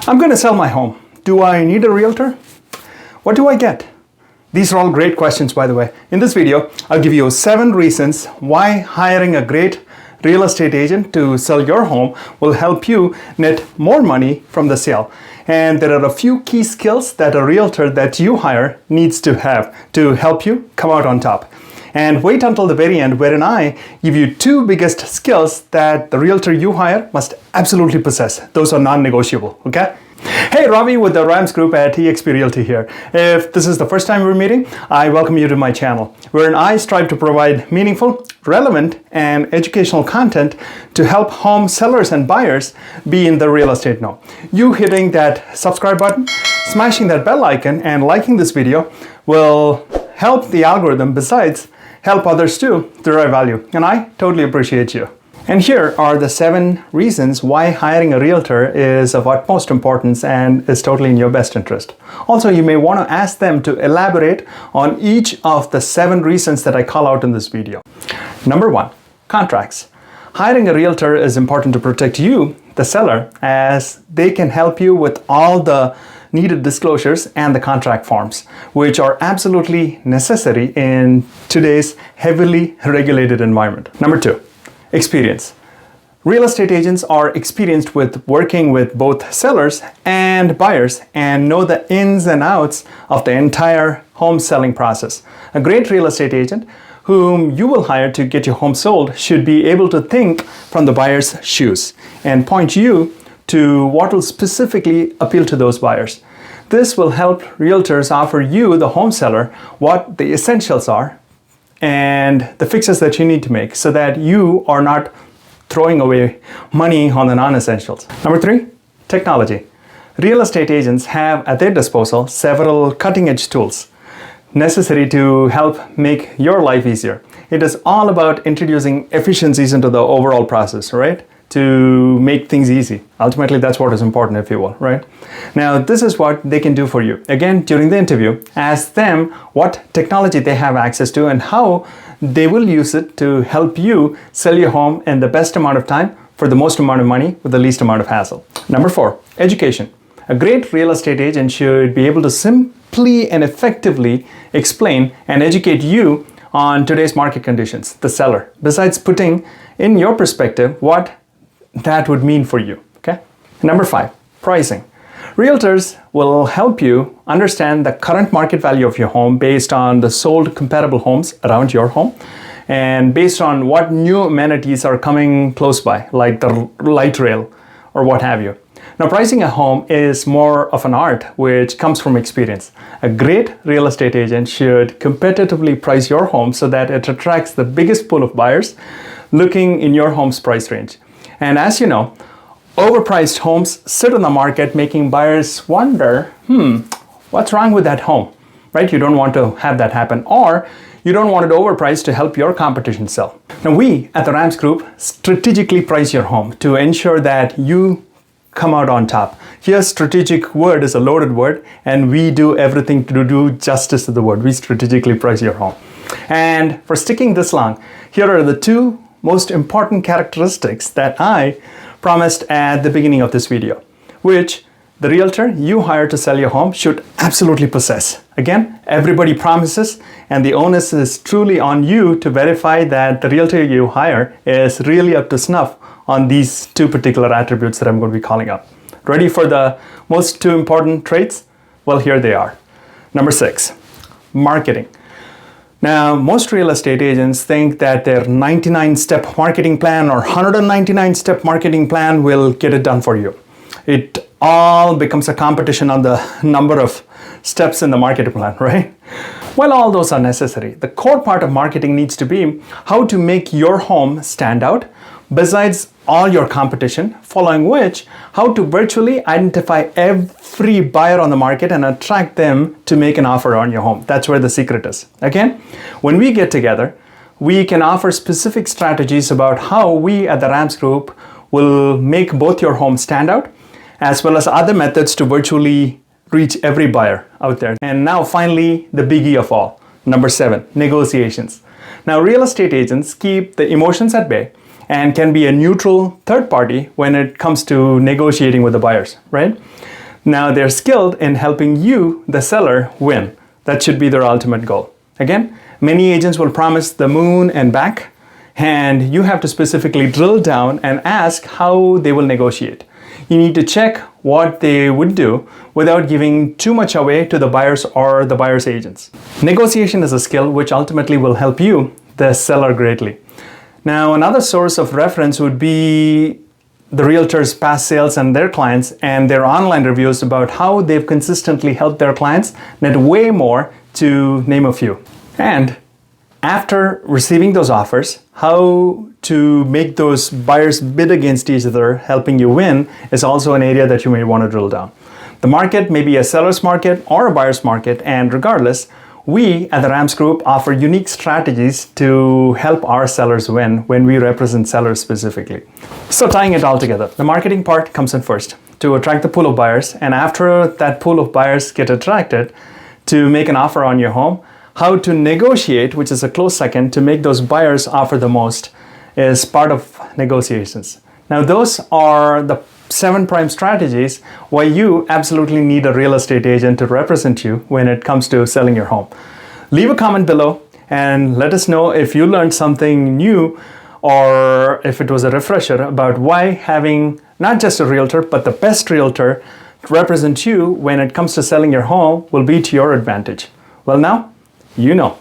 I'm going to sell my home. Do I need a realtor? What do I get? These are all great questions, by the way. In this video, I'll give you 7 reasons why hiring a great real estate agent to sell your home will help you net more money from the sale. And there are a few key skills that a realtor that you hire needs to have to help you come out on top. And wait until the very end, wherein I give you 2 biggest skills that the realtor you hire must absolutely possess. Those are non-negotiable, okay? Hey, Ravi with the Rams Group at 𝗧𝗵𝗲 𝗖𝗶𝘁𝘆 here. If this is the first time we're meeting, I welcome you to my channel, wherein I strive to provide meaningful, relevant, and educational content to help home sellers and buyers be in the real estate know. You hitting that subscribe button, smashing that bell icon, and liking this video will help the algorithm, besides help others too derive value. And I totally appreciate you. And here are the 7 reasons why hiring a realtor is of utmost importance and is totally in your best interest. Also, you may want to ask them to elaborate on each of the 7 reasons that I call out in this video. Number 1, contracts. Hiring a realtor is important to protect you, the seller, as they can help you with all the needed disclosures and the contract forms, which are absolutely necessary in today's heavily regulated environment. Number 2, experience. Real estate agents are experienced with working with both sellers and buyers and know the ins and outs of the entire home selling process. A great real estate agent whom you will hire to get your home sold should be able to think from the buyer's shoes and point you to what will specifically appeal to those buyers. This will help realtors offer you, the home seller, what the essentials are and the fixes that you need to make so that you are not throwing away money on the non-essentials. Number 3, technology. Real estate agents have at their disposal several cutting-edge tools necessary to help make your life easier. It is all about introducing efficiencies into the overall process, right? To make things easy. Ultimately, that's what is important, if you will, right? Now, this is what they can do for you. Again, during the interview, ask them what technology they have access to and how they will use it to help you sell your home in the best amount of time for the most amount of money with the least amount of hassle. Number 4, education. A great real estate agent should be able to simply and effectively explain and educate you on today's market conditions, the seller, besides putting in your perspective what that would mean for you, okay? Number 5, pricing. Realtors will help you understand the current market value of your home based on the sold comparable homes around your home and based on what new amenities are coming close by, like the light rail or what have you. Now, pricing a home is more of an art which comes from experience. A great real estate agent should competitively price your home so that it attracts the biggest pool of buyers looking in your home's price range. And as you know, overpriced homes sit on the market, making buyers wonder, what's wrong with that home, right? You don't want to have that happen, or you don't want it overpriced to help your competition sell. Now, we at the Rams Group strategically price your home to ensure that you come out on top. Here, strategic word is a loaded word, and we do everything to do justice to the word. We strategically price your home. And for sticking this long, here are the 2 most important characteristics that I promised at the beginning of this video, which the realtor you hire to sell your home should absolutely possess. Again, everybody promises, and the onus is truly on you to verify that the realtor you hire is really up to snuff on these 2 particular attributes that I'm going to be calling out. Ready for the most 2 important traits? Well, here they are. Number 6, marketing. Now, most real estate agents think that their 99-step marketing plan or 199-step marketing plan will get it done for you. It all becomes a competition on the number of steps in the marketing plan, right? Well, all those are necessary. The core part of marketing needs to be how to make your home stand out, besides all your competition, following which, how to virtually identify every buyer on the market and attract them to make an offer on your home. That's where the secret is. Again, when we get together, we can offer specific strategies about how we at the Rams Group will make both your home stand out, as well as other methods to virtually reach every buyer out there. And now finally, the biggie of all, number 7, negotiations. Now, real estate agents keep the emotions at bay and can be a neutral third party when it comes to negotiating with the buyers, right? Now they're skilled in helping you, the seller, win. That should be their ultimate goal. Again, many agents will promise the moon and back, and you have to specifically drill down and ask how they will negotiate. You need to check what they would do without giving too much away to the buyers or the buyer's agents. Negotiation is a skill which ultimately will help you, the seller, greatly. Now, another source of reference would be the realtors' past sales and their clients and their online reviews about how they've consistently helped their clients net way more, to name a few. And after receiving those offers, how to make those buyers bid against each other, helping you win, is also an area that you may want to drill down. The market may be a seller's market or a buyer's market, and regardless, we at the Rams Group offer unique strategies to help our sellers win when we represent sellers specifically. So tying it all together, the marketing part comes in first to attract the pool of buyers, and after that pool of buyers get attracted to make an offer on your home, how to negotiate, which is a close second, to make those buyers offer the most, is part of negotiations. Now those are the 7 prime strategies why you absolutely need a real estate agent to represent you when it comes to selling your home. Leave a comment below and let us know if you learned something new or if it was a refresher about why having not just a realtor but the best realtor represent you when it comes to selling your home will be to your advantage. Well, now you know.